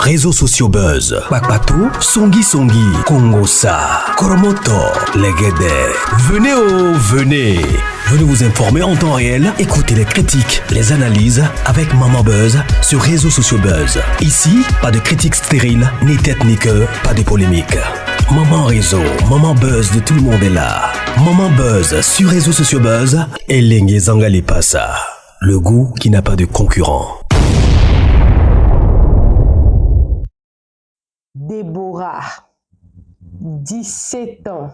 réseaux sociaux buzz. Bakpatou, Songi Songi, Kongosa, Koromoto, Legede. Venez. Venez vous informer en temps réel. Écoutez les critiques, les analyses avec Maman Buzz sur réseaux sociaux buzz. Ici, pas de critiques stériles, ni tête ni queue, pas de polémique. Maman réseau, Maman Buzz de tout le monde est là. Maman Buzz sur réseaux sociaux buzz et Lengue Zangali Passa. Le goût qui n'a pas de concurrent. Déborah, 17 ans.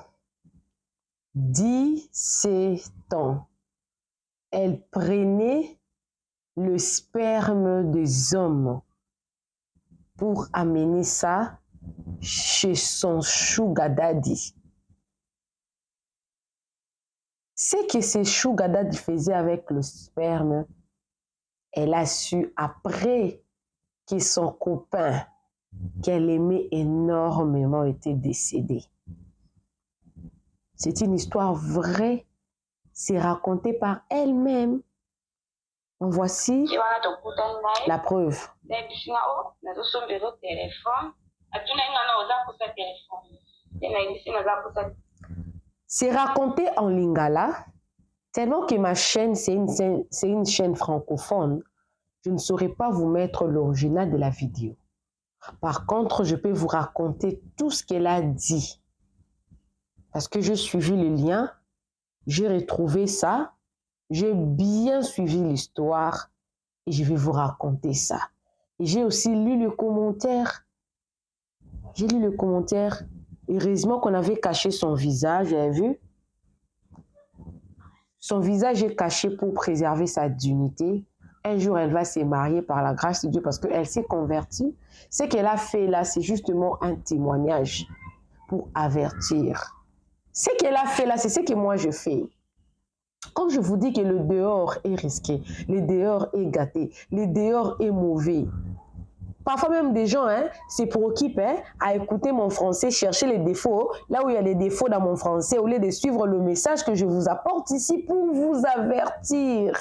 17 ans. Elle prenait le sperme des hommes pour amener ça chez son sugar daddy. Ce que ce sugar daddy faisait avec le sperme, elle a su après que son copain qu'elle aimait énormément était décédé. C'est une histoire vraie, c'est raconté par elle-même. En voici la preuve. C'est raconté en lingala, tellement que ma chaîne, c'est une chaîne francophone. Je ne saurais pas vous mettre l'original de la vidéo. Par contre, je peux vous raconter tout ce qu'elle a dit. Parce que j'ai suivi le lien, j'ai retrouvé ça, j'ai bien suivi l'histoire et je vais vous raconter ça. Et j'ai aussi lu le commentaire. J'ai lu le commentaire. Heureusement qu'on avait caché son visage, vous avez vu? Son visage est caché pour préserver sa dignité. Un jour, elle va se marier par la grâce de Dieu parce qu'elle s'est convertie. Ce qu'elle a fait là, c'est justement un témoignage pour avertir. Ce qu'elle a fait là, c'est ce que moi je fais. Quand je vous dis que le dehors est risqué, le dehors est gâté, le dehors est mauvais, parfois même des gens se préoccupent à écouter mon français, chercher les défauts, là où il y a des défauts dans mon français, au lieu de suivre le message que je vous apporte ici pour vous avertir.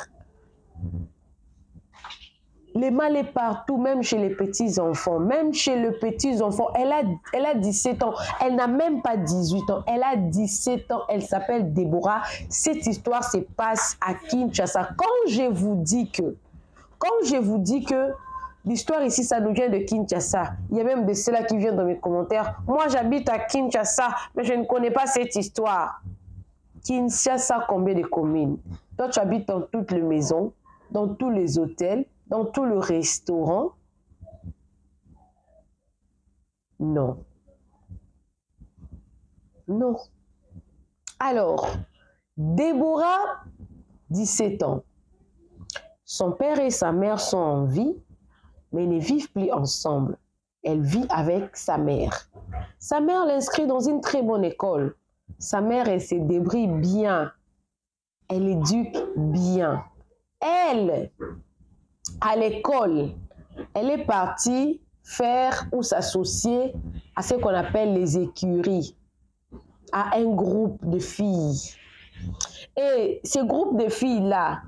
Le mal est partout, même chez les petits-enfants. Même chez les petits-enfants, elle a 17 ans. Elle n'a même pas 18 ans. Elle a 17 ans. Elle s'appelle Déborah. Cette histoire se passe à Kinshasa. Quand je vous dis que l'histoire ici, ça nous vient de Kinshasa. Il y a même de ceux-là qui viennent dans mes commentaires. Moi, j'habite à Kinshasa, mais je ne connais pas cette histoire. Kinshasa, combien de communes? Toi, tu habites dans toutes les maisons, dans tous les hôtels, dans tout le restaurant? Non. Non. Alors, Déborah, 17 ans. Son père et sa mère sont en vie, mais ne vivent plus ensemble. Elle vit avec sa mère. Sa mère l'inscrit dans une très bonne école. Sa mère, elle se débrouille bien. Elle éduque bien. Elle, à l'école, elle est partie faire ou s'associer à ce qu'on appelle les écuries, à un groupe de filles. Et ce groupe de filles-là,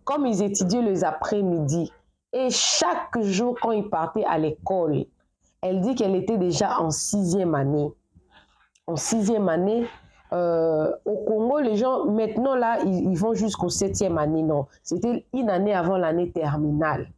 comme ils étudiaient les après-midi, et chaque jour quand ils partaient à l'école, elle dit qu'elle était déjà en 6e année. En 6e année, au Congo, les gens, maintenant là, ils vont jusqu'au 7e année. Non, c'était une année avant l'année terminale.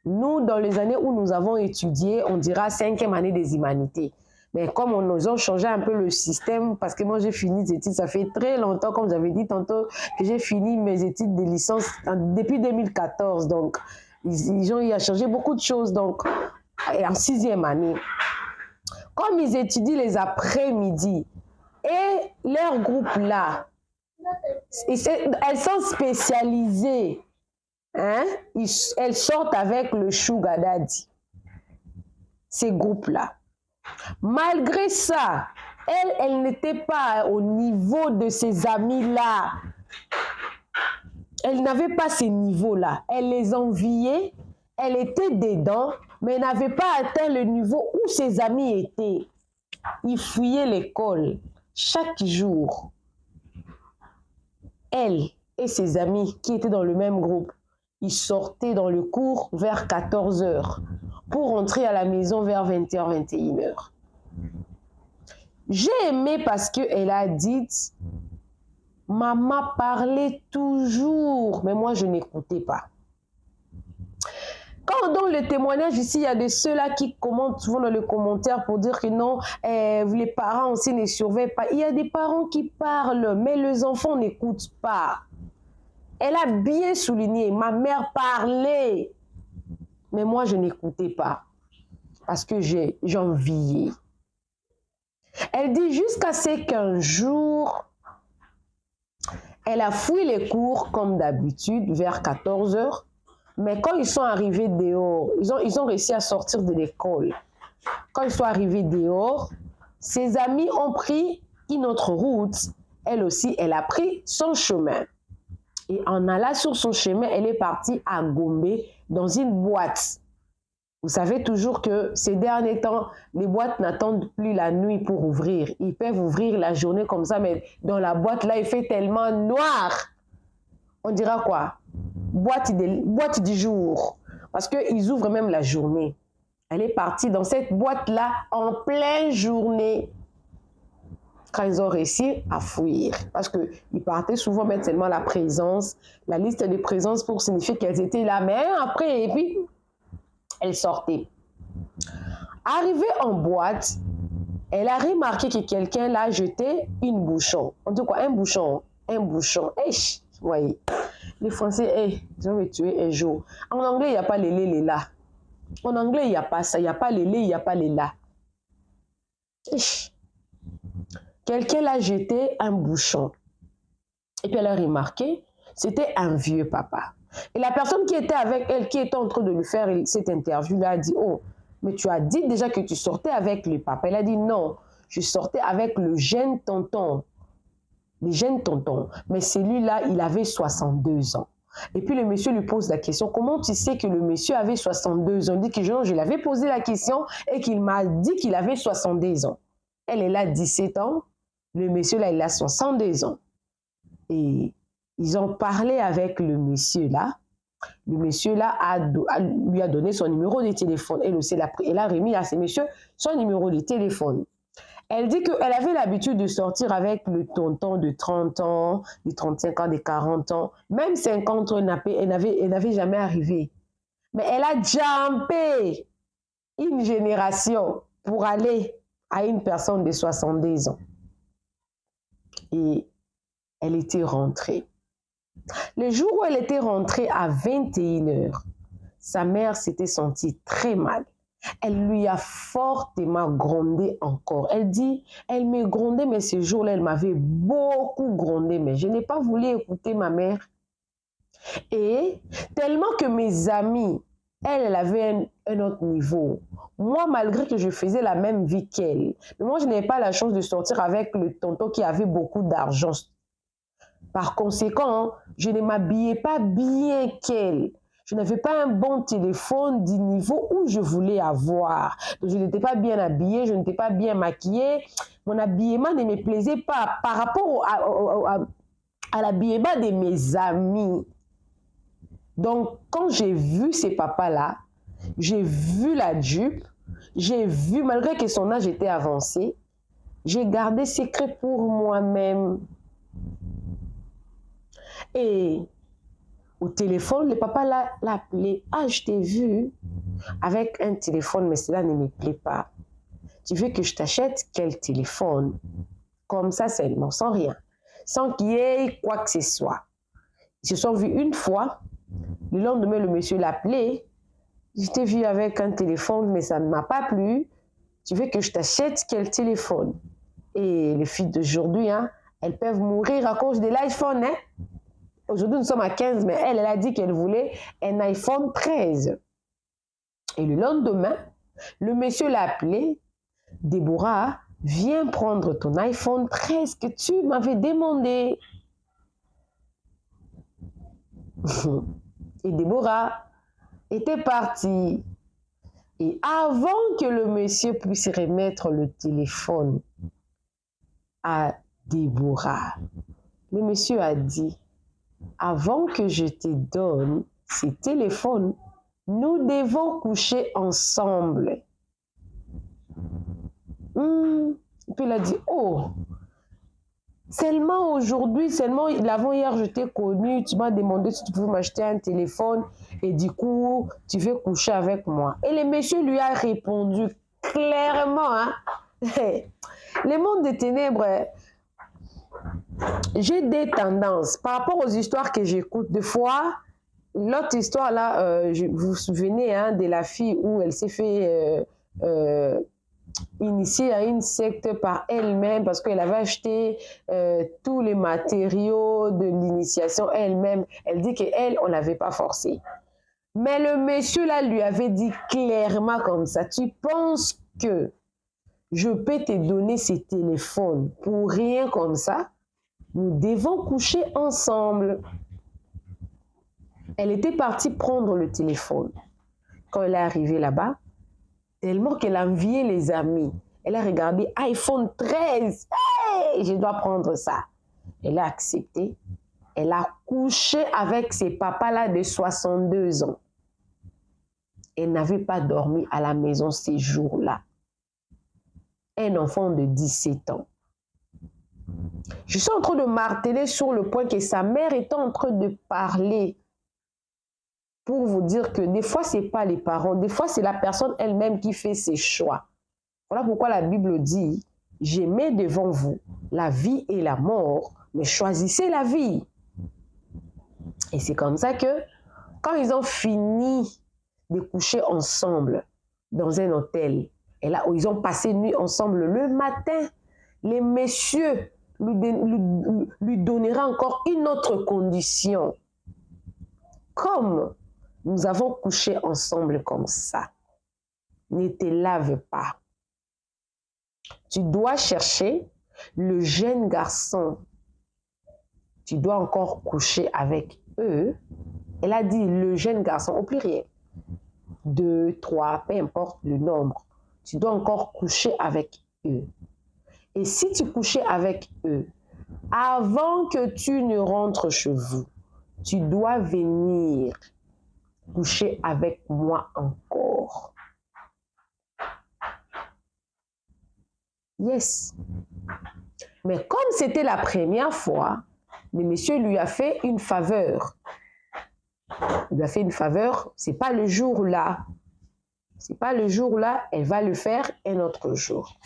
Nous, dans les années où nous avons étudié, on dira 5e année des humanités. Mais comme nous avons changé un peu le système, parce que moi j'ai fini les études, ça fait très longtemps, comme j'avais dit tantôt, que j'ai fini mes études de licence depuis 2014. Donc, il a changé beaucoup de choses. Donc, en 6e année, comme ils étudient les après-midi, et leur groupe là, elles sont spécialisées. Elles sortent avec le sugar daddy. Ces groupes-là. Malgré ça, elle n'était pas au niveau de ses amis-là. Elle n'avait pas ces niveaux-là. Elle les enviait, elle était dedans, mais elle n'avait pas atteint le niveau où ses amis étaient. Ils fuyaient l'école chaque jour. Elle et ses amis qui étaient dans le même groupe, ils sortaient dans le cours vers 14 h. pour rentrer à la maison vers 20h, 21h. J'ai aimé parce qu'elle a dit, maman parlait toujours, mais moi je n'écoutais pas. Quand dans le témoignage ici, il y a de ceux-là qui commentent souvent dans les commentaires pour dire que non, les parents aussi ne surveillent pas. Il y a des parents qui parlent, mais les enfants n'écoutent pas. Elle a bien souligné, ma mère parlait, mais moi je n'écoutais pas parce que j'enviais. Elle dit jusqu'à ce qu'un jour, elle a fui les cours comme d'habitude vers 14h. Mais quand ils sont arrivés dehors, ils ont réussi à sortir de l'école. Quand ils sont arrivés dehors, ses amis ont pris une autre route. Elle aussi, elle a pris son chemin. Et en allant sur son chemin, elle est partie à Gombe dans une boîte. Vous savez toujours que ces derniers temps, les boîtes n'attendent plus la nuit pour ouvrir. Ils peuvent ouvrir la journée comme ça, mais dans la boîte, là, il fait tellement noir. On dira quoi? Boîte du jour. Parce qu'ils ouvrent même la journée. Elle est partie dans cette boîte-là en pleine journée. Quand ils ont réussi à fuir. Parce qu'ils partaient souvent mettre seulement la présence, la liste de présence pour signifier qu'elles étaient là. Mais après, et puis, elles sortaient. Arrivée en boîte, elle a remarqué que quelqu'un l'a jeté une bouchon. On dit quoi? Un bouchon. Un bouchon. Vous voyez. Les Français, je vais me tuer un jour. En anglais, il n'y a pas les lait, les là. En anglais, il n'y a pas ça. Il n'y a pas les lait, il n'y a pas les là. Quelqu'un l'a jeté un bouchon. Et puis elle a remarqué, c'était un vieux papa. Et la personne qui était avec elle, qui était en train de lui faire cette interview, lui a dit, oh, mais tu as dit déjà que tu sortais avec le papa. Elle a dit, non, je sortais avec le jeune tonton. Le jeune tonton. Mais celui-là, il avait 62 ans. Et puis le monsieur lui pose la question, comment tu sais que le monsieur avait 62 ans? Il dit que je lui avais posé la question et qu'il m'a dit qu'il avait 70 ans. Elle a 17 ans. Le monsieur là, il a 62 ans. Et ils ont parlé avec le monsieur là. Le monsieur là lui a donné son numéro de téléphone. Elle aussi, elle a remis à ce monsieur son numéro de téléphone. Elle dit qu'elle avait l'habitude de sortir avec le tonton de 30 ans, de 35 ans, de 40 ans. Même 50 ans, elle n'avait jamais arrivé. Mais elle a jumpé une génération pour aller à une personne de 70 ans. Et elle était rentrée. Le jour où elle était rentrée à 21h, sa mère s'était sentie très mal. Elle lui a fortement grondé encore. Elle dit, elle me grondait, mais ce jour-là, elle m'avait beaucoup grondé, mais je n'ai pas voulu écouter ma mère. Et tellement que mes amis, elle avait un autre niveau. Moi, malgré que je faisais la même vie qu'elle, mais moi, je n'avais pas la chance de sortir avec le tonton qui avait beaucoup d'argent. Par conséquent, je ne m'habillais pas bien qu'elle. Je n'avais pas un bon téléphone du niveau où je voulais avoir. Donc, je n'étais pas bien habillée, je n'étais pas bien maquillée. Mon habillement ne me plaisait pas par rapport à l'habillement de mes amis. Donc, quand j'ai vu ces papas-là, j'ai vu la jupe, j'ai vu, malgré que son âge était avancé, j'ai gardé secret pour moi-même. Et au téléphone, le papa l'a appelé. Ah, je t'ai vu avec un téléphone, mais cela ne me plaît pas. Tu veux que je t'achète quel téléphone? Comme ça seulement, sans rien. Sans qu'il y ait quoi que ce soit. Ils se sont vus une fois. Le lendemain, le monsieur l'a appelé. Je t'ai vu avec un téléphone, mais ça ne m'a pas plu. Tu veux que je t'achète quel téléphone? Et les filles d'aujourd'hui, hein, elles peuvent mourir à cause de l'iPhone, hein? Aujourd'hui, nous sommes à 15, mais elle a dit qu'elle voulait un iPhone 13. Et le lendemain, le monsieur l'a appelé. Déborah, viens prendre ton iPhone 13 que tu m'avais demandé. Et Déborah était partie. Et avant que le monsieur puisse remettre le téléphone à Déborah, le monsieur a dit, avant que je te donne ce téléphone, Nous devons coucher ensemble. Puis il a dit, oh, seulement aujourd'hui, seulement l'avant-hier, je t'ai connu, tu m'as demandé si tu pouvais m'acheter un téléphone et du coup, tu veux coucher avec moi. Et le monsieur lui a répondu clairement, hein, le monde des ténèbres, j'ai des tendances par rapport aux histoires que j'écoute. Des fois, l'autre histoire là, vous vous souvenez hein, de la fille où elle s'est fait initiée à une secte par elle-même parce qu'elle avait acheté tous les matériaux de l'initiation elle-même. Elle dit qu'elle, on ne l'avait pas forcée. Mais le monsieur là lui avait dit clairement comme ça, tu penses que je peux te donner ces téléphones pour rien comme ça? Nous devons coucher ensemble. Elle était partie prendre le téléphone. Quand elle est arrivée là-bas, tellement qu'elle a envié les amis. Elle a regardé iPhone 13. Hey, je dois prendre ça. Elle a accepté. Elle a couché avec ses papas-là de 62 ans. Elle n'avait pas dormi à la maison ces jours-là. Un enfant de 17 ans. Je suis en train de marteler sur le point que sa mère est en train de parler pour vous dire que des fois, ce n'est pas les parents, des fois, c'est la personne elle-même qui fait ses choix. Voilà pourquoi la Bible dit, « Je mets devant vous la vie et la mort, mais choisissez la vie. » Et c'est comme ça que, quand ils ont fini de coucher ensemble dans un hôtel, et là où ils ont passé une nuit ensemble, le matin, les messieurs lui donnera encore une autre condition. Comme nous avons couché ensemble comme ça, ne te lave pas. Tu dois chercher le jeune garçon. Tu dois encore coucher avec eux. Elle a dit le jeune garçon au pluriel. 2, 3, peu importe le nombre. Tu dois encore coucher avec eux. Et si tu couchais avec eux, avant que tu ne rentres chez vous, tu dois venir coucher avec moi encore. Yes. Mais comme c'était la première fois, le monsieur lui a fait une faveur. Il lui a fait une faveur, c'est pas le jour-là. C'est pas le jour-là, elle va le faire un autre jour.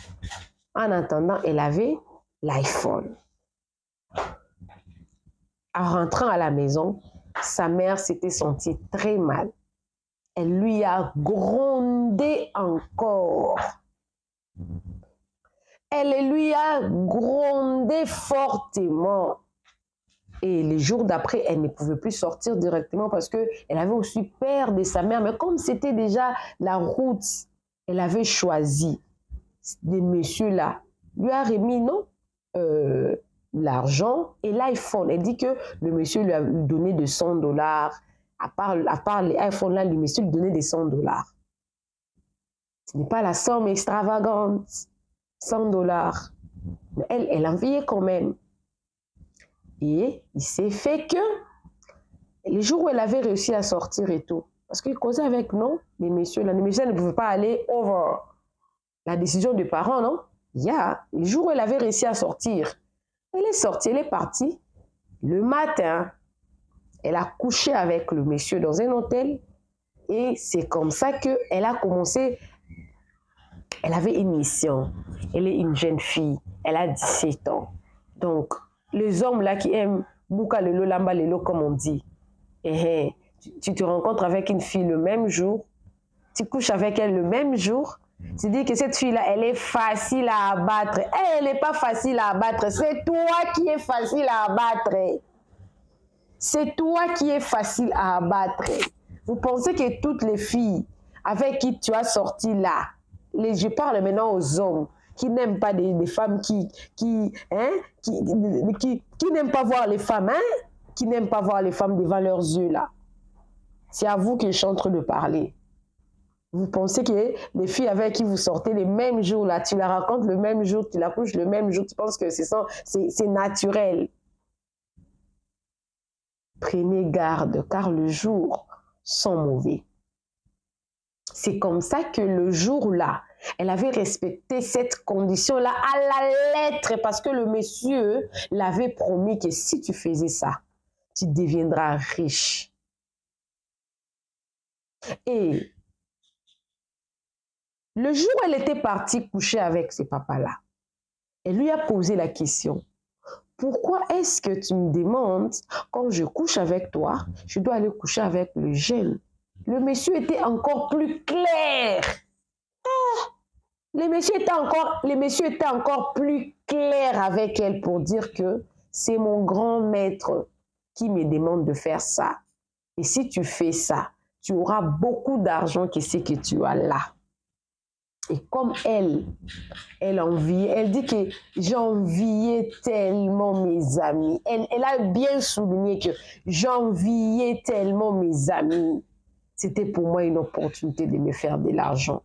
En attendant, elle avait l'iPhone. En rentrant à la maison, sa mère s'était sentie très mal. Elle lui a grondé encore. Elle lui a grondé fortement. Et les jours d'après, elle ne pouvait plus sortir directement parce qu'elle avait aussi peur de sa mère. Mais comme c'était déjà la route, elle avait choisi des messieurs-là. Lui a remis, non, l'argent et l'iPhone. Elle dit que le monsieur lui a donné de $100. À part les iPhones-là, le monsieur lui donnait des $100. Ce n'est pas la somme extravagante. $100. Mais elle enviait quand même. Et il s'est fait que les jours où elle avait réussi à sortir et tout, parce qu'il causait avec, non, les messieurs ne pouvaient pas aller over la décision des parents, non? Les jours où elle avait réussi à sortir, elle est sortie, elle est partie. Le matin, elle a couché avec le monsieur dans un hôtel et c'est comme ça qu'elle a commencé. Elle avait une mission. Elle est une jeune fille. Elle a 17 ans. Donc, les hommes là qui aiment Bouka Lelo, Lamba Lelo, comme on dit, tu te rencontres avec une fille le même jour, tu couches avec elle le même jour, tu dis que cette fille-là, elle est facile à abattre. Elle n'est pas facile à abattre. C'est toi qui es facile à abattre. C'est toi qui es facile à abattre. Vous pensez que toutes les filles avec qui tu as sorti là, je parle maintenant aux hommes qui n'aiment pas des femmes qui n'aiment pas voir les femmes, qui n'aiment pas voir les femmes devant leurs yeux là. C'est à vous que je suis en train de parler. Vous pensez que les filles avec qui vous sortez les mêmes jours là, tu la racontes le même jour, tu la couches le même jour, tu penses que c'est naturel. Prenez garde car le jour sont mauvais. C'est comme ça que le jour-là, elle avait respecté cette condition-là à la lettre parce que le monsieur l'avait promis que si tu faisais ça, tu deviendras riche. Et le jour où elle était partie coucher avec ce papa-là, elle lui a posé la question. Pourquoi est-ce que tu me demandes, quand je couche avec toi, je dois aller coucher avec le jeune? Le monsieur était encore plus clair. Le monsieur était encore plus clair avec elle pour dire que c'est mon grand maître qui me demande de faire ça. Et si tu fais ça, tu auras beaucoup d'argent que ce que tu as là. Et comme elle enviait, elle dit que j'enviais tellement mes amis. Elle a bien souligné que j'enviais tellement mes amis. C'était pour moi une opportunité de me faire de l'argent.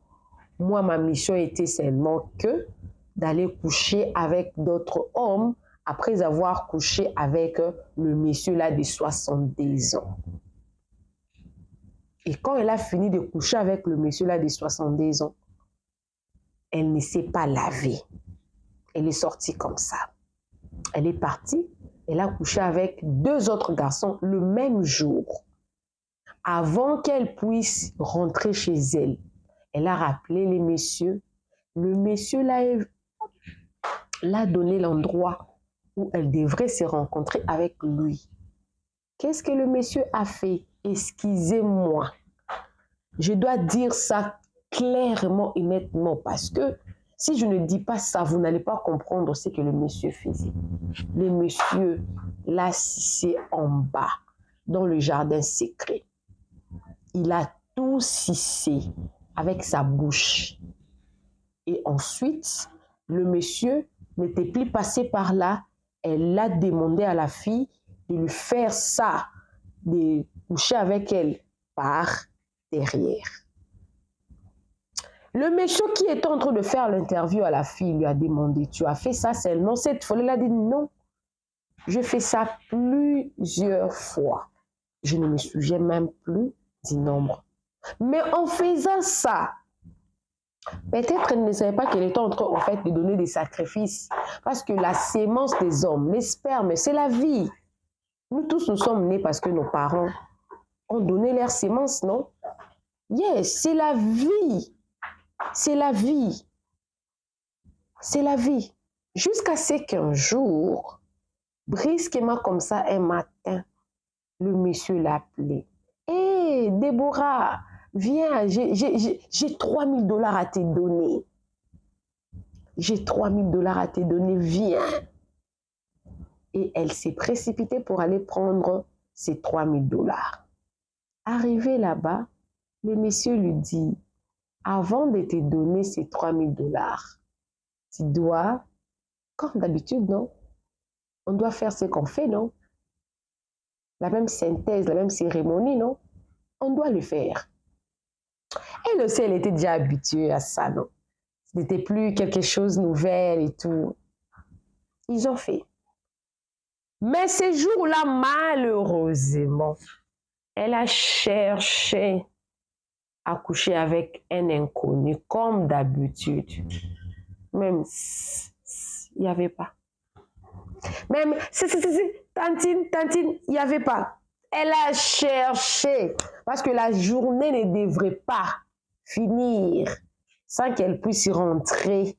Moi, ma mission était seulement que d'aller coucher avec d'autres hommes après avoir couché avec le monsieur là de 70 ans. Et quand elle a fini de coucher avec le monsieur là de 70 ans, elle ne s'est pas lavée. Elle est sortie comme ça. Elle est partie. Elle a couché avec 2 autres garçons le même jour. Avant qu'elle puisse rentrer chez elle, elle a rappelé les messieurs. Le monsieur l'a donné l'endroit où elle devrait se rencontrer avec lui. Qu'est-ce que le monsieur a fait? Excusez-moi. Je dois dire ça clairement et nettement parce que si je ne dis pas ça, vous n'allez pas comprendre ce que le monsieur faisait. Le monsieur l'a cissé en bas, dans le jardin secret. Il a tout cissé avec sa bouche. Et ensuite, le monsieur n'était plus passé par là. Elle a demandé à la fille de lui faire ça, de coucher avec elle par derrière. Le monsieur qui était en train de faire l'interview à la fille lui a demandé, tu as fait ça seulement cette fois? Elle a dit non, je fais ça plusieurs fois. Je ne me souviens même plus du nombre. Mais en faisant ça, peut-être elle ne savait pas qu'elle était en train en fait de donner des sacrifices. Parce que la sémence des hommes, les spermes, c'est la vie. Nous tous nous sommes nés parce que nos parents ont donné leur sémence, non? Yes, c'est la vie. C'est la vie. C'est la vie. Jusqu'à ce qu'un jour, brusquement comme ça, un matin, le monsieur l'a appelé. Hé, Déborah, viens, j'ai 3000 $ à te donner. J'ai 3000 $ à te donner, viens. Et elle s'est précipitée pour aller prendre ces 3000 $. Arrivée là-bas, le monsieur lui dit, avant de te donner ces 3000 $, tu dois, comme d'habitude, non? On doit faire ce qu'on fait, non? La même synthèse, la même cérémonie, non? On doit le faire. Elle aussi, elle était déjà habituée à ça, non? Ce n'était plus quelque chose de nouvel et tout. Ils ont fait. Mais ce jour-là, malheureusement, elle a cherché à coucher avec un inconnu, comme d'habitude. Même, il n'y avait pas. Même, tantine, il n'y avait pas. Elle a cherché, parce que la journée ne devrait pas finir sans qu'elle puisse rentrer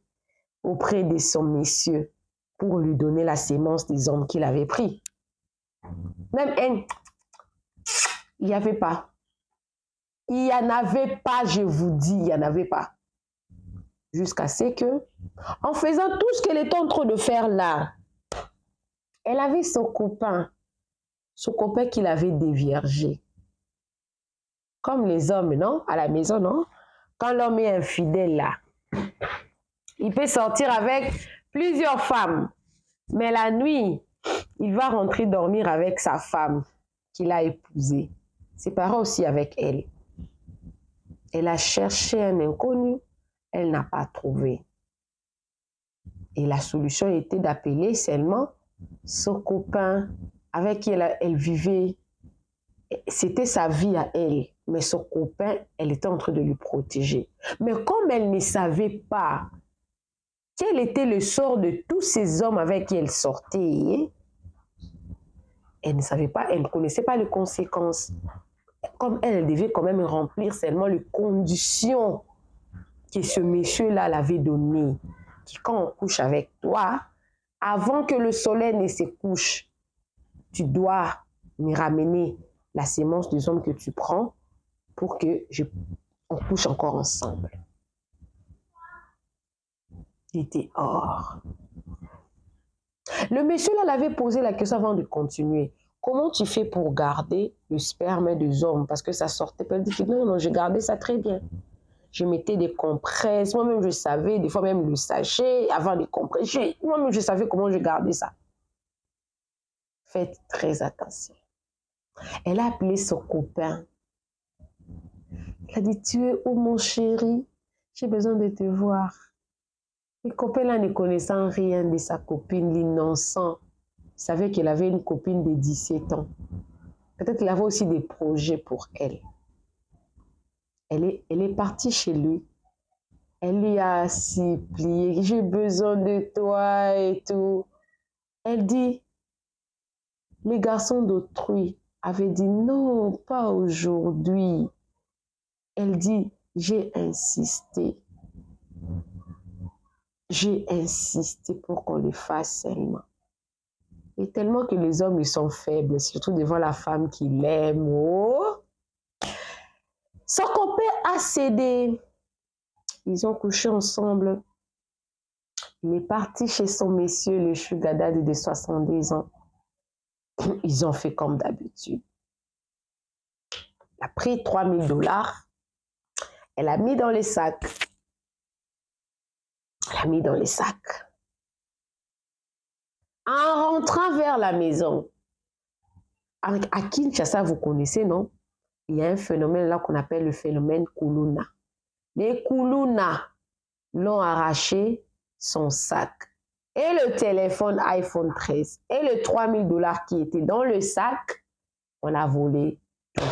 auprès de son monsieur pour lui donner la sémence des hommes qu'il avait pris. Même elle, il n'y avait pas. Il n'y en avait pas, je vous dis, il n'y en avait pas. Jusqu'à ce que, en faisant tout ce qu'elle était en train de faire là, elle avait son copain qui l'avait déviergé. Comme les hommes, non? À la maison, non? Quand l'homme est infidèle là, il peut sortir avec plusieurs femmes. Mais la nuit, il va rentrer dormir avec sa femme qu'il a épousée. C'est pareil aussi avec elle. Elle a cherché un inconnu, elle n'a pas trouvé. Et la solution était d'appeler seulement son copain avec qui elle vivait. C'était sa vie à elle. Mais son copain, elle était en train de lui protéger. Mais comme elle ne savait pas quel était le sort de tous ces hommes avec qui elle sortait, elle ne savait pas, elle ne connaissait pas les conséquences. Comme elle devait quand même remplir seulement les conditions que ce monsieur-là l'avait données. Quand on couche avec toi, avant que le soleil ne se couche, tu dois me ramener la sémence des hommes que tu prends pour que on couche encore ensemble. Il était hors. Le monsieur là l'avait posé la question avant de continuer. Comment tu fais pour garder le sperme des hommes? Parce que ça sortait. Elle dit non, j'ai gardé ça très bien. Je mettais des compresses. Moi-même, je savais, des fois même le sachet avant des compresses. Moi-même, je savais comment je gardais ça. Faites très attention. Elle a appelé son copain. Elle a dit, tu es où mon chéri? J'ai besoin de te voir. Le copain là ne connaissant rien de sa copine, l'innocent, savait qu'elle avait une copine de 17 ans. Peut-être qu'il avait aussi des projets pour elle. Elle est partie chez lui. Elle lui a supplié, j'ai besoin de toi et tout. Elle dit, les garçons d'autrui avaient dit non, pas aujourd'hui. Elle dit, j'ai insisté. J'ai insisté pour qu'on le fasse seulement. Et tellement que les hommes, ils sont faibles, surtout devant la femme qui l'aime. Oh. Son copain a cédé. Ils ont couché ensemble. Il est parti chez son monsieur, le sugar daddy de 70 ans. Ils ont fait comme d'habitude. Elle a pris $3000. Elle a mis dans les sacs. Elle a mis dans les sacs. En rentrant vers la maison, à Kinshasa, vous connaissez, non? Il y a un phénomène là qu'on appelle le phénomène Kuluna. Les Kuluna l'ont arraché son sac. Et le téléphone iPhone 13 et le $3000 qui était dans le sac, on a volé tout.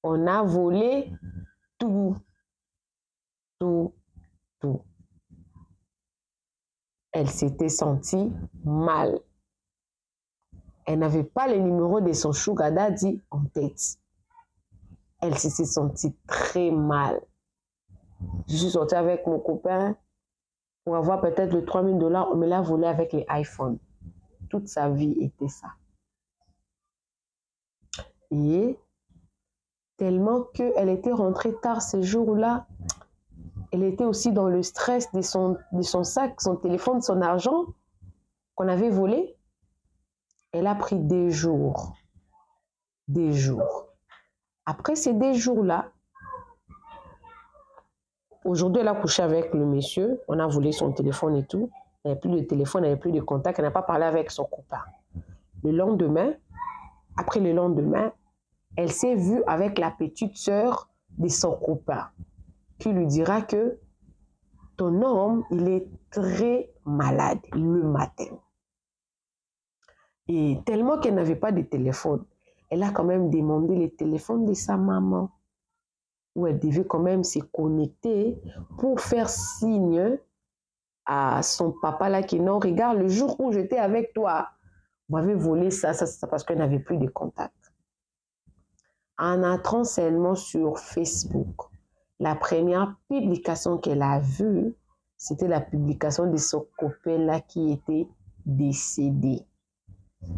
On a volé tout. Tout. Elle s'était sentie mal. Elle n'avait pas le numéro de son sugar daddy en tête. Elle s'est sentie très mal. Je suis sortie avec mon copain pour avoir peut-être le $3000. On me l'a volé avec les iPhones. Toute sa vie était ça. Et tellement qu'elle était rentrée tard ce jour-là, elle était aussi dans le stress de son sac, son téléphone, son argent qu'on avait volé. Elle a pris des jours. Des jours. Après ces 2 jours-là, aujourd'hui, elle a couché avec le monsieur. On a volé son téléphone et tout. Elle n'avait plus de téléphone, elle n'avait plus de contact. Elle n'a pas parlé avec son copain. Le lendemain, après le lendemain, elle s'est vue avec la petite sœur de son copain qui lui dira que ton homme, il est très malade le matin. Et tellement qu'elle n'avait pas de téléphone, elle a quand même demandé le téléphone de sa maman, où elle devait quand même se connecter pour faire signe à son papa là qui non, regarde, le jour où j'étais avec toi, vous m'avez volé ça parce qu'elle n'avait plus de contact. En entrant seulement sur Facebook, la première publication qu'elle a vue, c'était la publication de son copain là qui était décédé.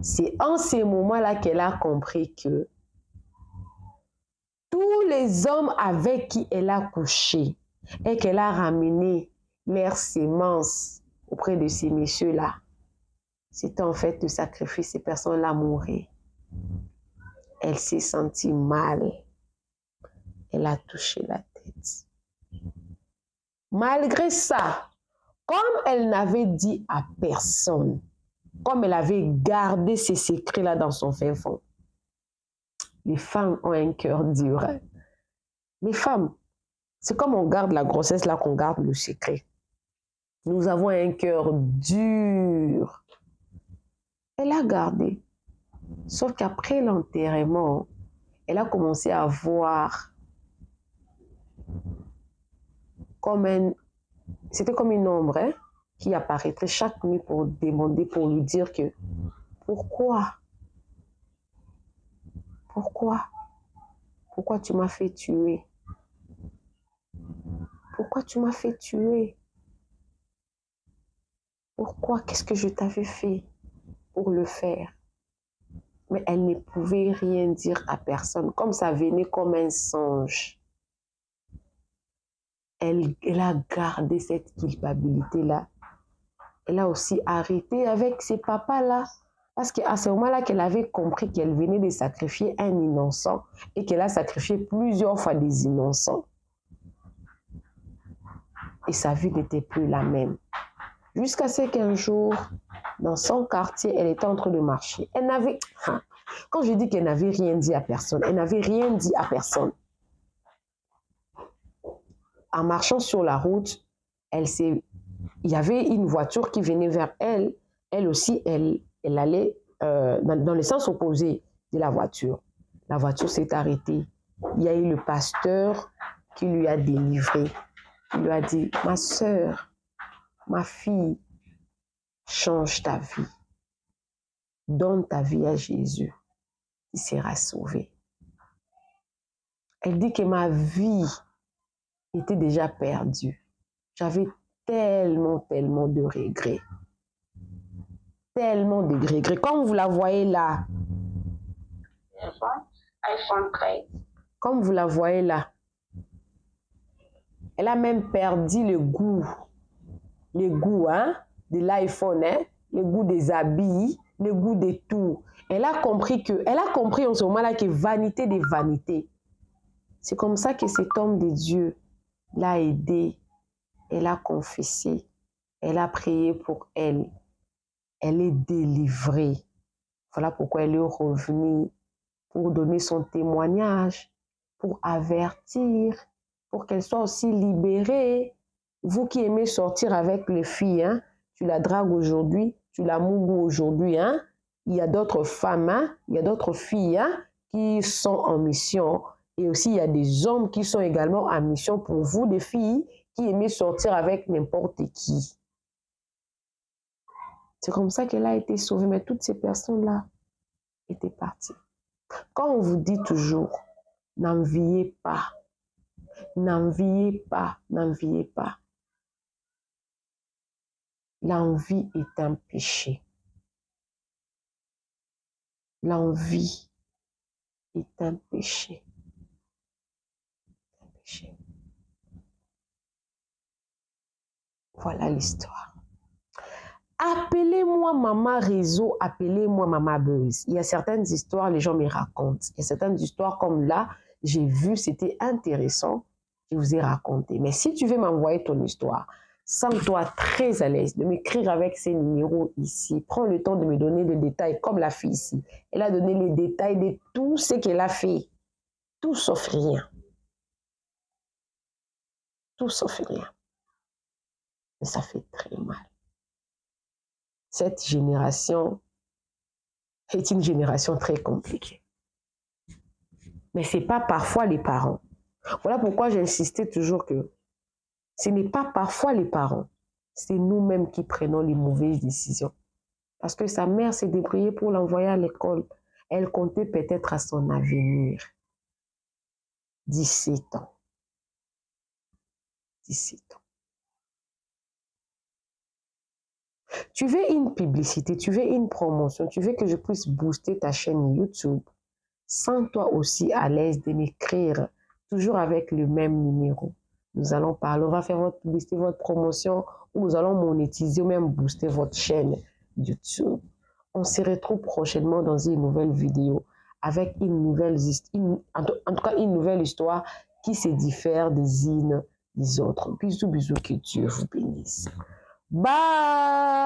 C'est en ces moments-là qu'elle a compris que tous les hommes avec qui elle a couché et qu'elle a ramené leurs sémences auprès de ces messieurs-là, c'était en fait de sacrifier ces personnes-là à mourir. Elle s'est sentie mal. Elle a touché la tête. Malgré ça, comme elle n'avait dit à personne, comme elle avait gardé ces secrets-là dans son fin fond, les femmes ont un cœur dur. Les femmes, c'est comme on garde la grossesse là qu'on garde le secret. Nous avons un cœur dur. Elle a gardé. Sauf qu'après l'enterrement, elle a commencé à voir c'était comme une ombre qui apparaîtrait chaque nuit pour demander, pour lui dire que pourquoi tu m'as fait tuer? Pourquoi tu m'as fait tuer? Pourquoi? Qu'est-ce que je t'avais fait pour le faire? Mais elle ne pouvait rien dire à personne, comme ça venait comme un songe. Elle a gardé cette culpabilité-là. Elle a aussi arrêté avec ses papas-là. Parce qu'à ce moment-là qu'elle avait compris qu'elle venait de sacrifier un innocent et qu'elle a sacrifié plusieurs fois des innocents. Et sa vie n'était plus la même. Jusqu'à ce qu'un jour, dans son quartier, elle était en train de marcher. Elle n'avait... Quand je dis qu'elle n'avait rien dit à personne, elle n'avait rien dit à personne. En marchant sur la route, il y avait une voiture qui venait vers elle. Elle aussi, elle allait dans le sens opposé de la voiture. La voiture s'est arrêtée. Il y a eu le pasteur qui lui a délivré. Il lui a dit, ma sœur, ma fille, change ta vie. Donne ta vie à Jésus. Tu seras sauvée. Elle dit que ma vie était déjà perdue. J'avais tellement de regrets. Tellement de regrets. Comme vous la voyez là. iPhone 13. Comme vous la voyez là. Elle a même perdu le goût de l'iPhone, le goût des habits, le goût de tout. Elle a compris en ce moment-là que vanité des vanités. C'est comme ça que cet homme de Dieu l'a aidée. Elle a confessé. Elle a prié pour elle. Elle est délivrée. Voilà pourquoi elle est revenue pour donner son témoignage, pour avertir, pour qu'elle soit aussi libérée. Vous qui aimez sortir avec les filles, tu la dragues aujourd'hui, tu la mougoues aujourd'hui. Il y a d'autres femmes, il y a d'autres filles qui sont en mission. Et aussi, il y a des hommes qui sont également en mission pour vous, des filles qui aimez sortir avec n'importe qui. C'est comme ça qu'elle a été sauvée. Mais toutes ces personnes-là étaient parties. Quand on vous dit toujours, n'enviez pas, n'enviez pas, n'enviez pas. L'envie est un péché. L'envie est un péché. Un péché. Voilà l'histoire. Appelez-moi Maman Réseau, appelez-moi Maman Buzz. Il y a certaines histoires, les gens me racontent. Il y a certaines histoires comme là, j'ai vu, c'était intéressant, je vous ai raconté. Mais si tu veux m'envoyer ton histoire, sens-toi très à l'aise de m'écrire avec ces numéros ici. Prends le temps de me donner des détails comme la fille ici. Elle a donné les détails de tout ce qu'elle a fait. Tout sauf rien. Tout sauf rien. Mais ça fait très mal. Cette génération est une génération très compliquée. Mais ce n'est pas parfois les parents. Voilà pourquoi j'insistais toujours que ce n'est pas parfois les parents. C'est nous-mêmes qui prenons les mauvaises décisions. Parce que sa mère s'est débrouillée pour l'envoyer à l'école. Elle comptait peut-être à son avenir. 17 ans. 17 ans. Tu veux une publicité, tu veux une promotion, tu veux que je puisse booster ta chaîne YouTube. Sens-toi aussi à l'aise de m'écrire, toujours avec le même numéro. Nous allons parler, on va faire votre publicité, votre promotion, ou nous allons monétiser ou même booster votre chaîne YouTube. On se retrouve prochainement dans une nouvelle vidéo avec une nouvelle histoire qui se diffère des unes des autres. Bisous, bisous, que Dieu vous bénisse. Bye!